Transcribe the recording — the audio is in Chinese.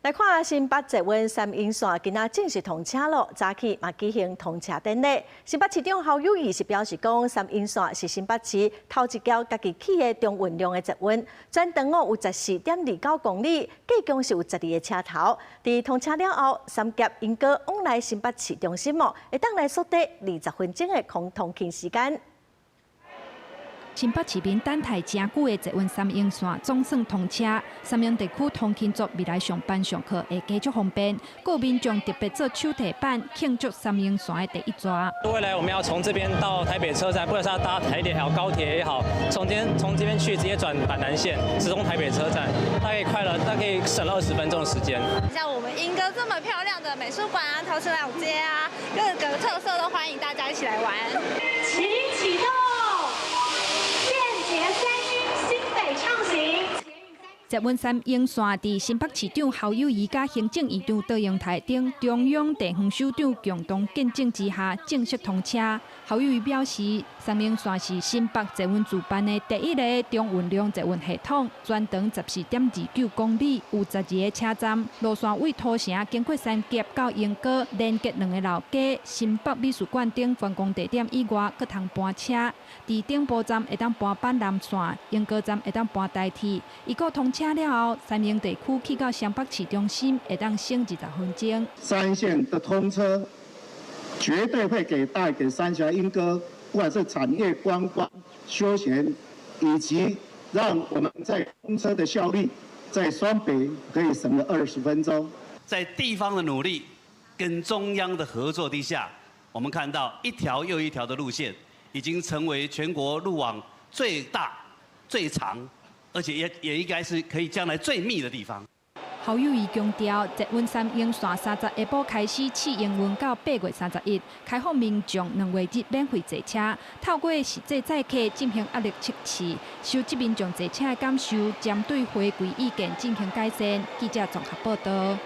來看新北捷運三鶯線今仔正式通車咯，早起嘛舉行通車典禮。新北市長侯友宜是表示講，三鶯線是新北市頭一條家己起的中運量的捷運，全長有14.29公里，計共是有12個車頭。佇通車了後，三捷鶯歌往來新北市中心哦，會當來縮短20分鐘的空通勤時間。新北市民等待真久的捷運三鶯線總算通車，三鶯地區通勤族未來上班上課會加速方便。各民眾特別做手提板慶祝三鶯線的第一抓。未來我們要從這邊到台北車站，不管是要搭台鐵也好、高鐵也好，從這邊去直接轉板南線，直通台北車站，它可以快了，它可以省了20分鐘的時間。像我們鶯歌這麼漂亮的美術館啊、桃城老街啊，各個特色都歡迎大家一起來玩。請啟動。捷運三鶯線佇新北市長侯友宜甲行政院長卓榮泰等中央地方首長共同見證之下正式通車。侯友宜表示，三鶯線是新北捷運主辦的第一個中運量捷運系統，全長14.29公里，有12個車站，路線為土城經過三捷到鶯歌，連接兩個老街、新北美術館等觀光地點以外，閣通搬車。佇頂部站會當搬板南線，鶯歌站會當搬台鐵。一個通車了後，三鶯地區去到新北市中心會當省20分鐘。三線的通車絕對會帶給三峽鶯歌，不管是產業、觀光、休閒，以及讓我們在通車的效率，在雙北可以省了20分鐘。在地方的努力跟中央的合作底下，我們看到一條又一條的路線已經成為全國路網最大、最長，而且也應該是可以將來最密的地方。侯友宜強調，捷運三鶯線30下晡開始試營運到8月31日，開放民眾2月日免費坐車，透過實際載客進行壓力測試，收集民眾坐車的感受，針對回饋意見進行改善。記者綜合報道。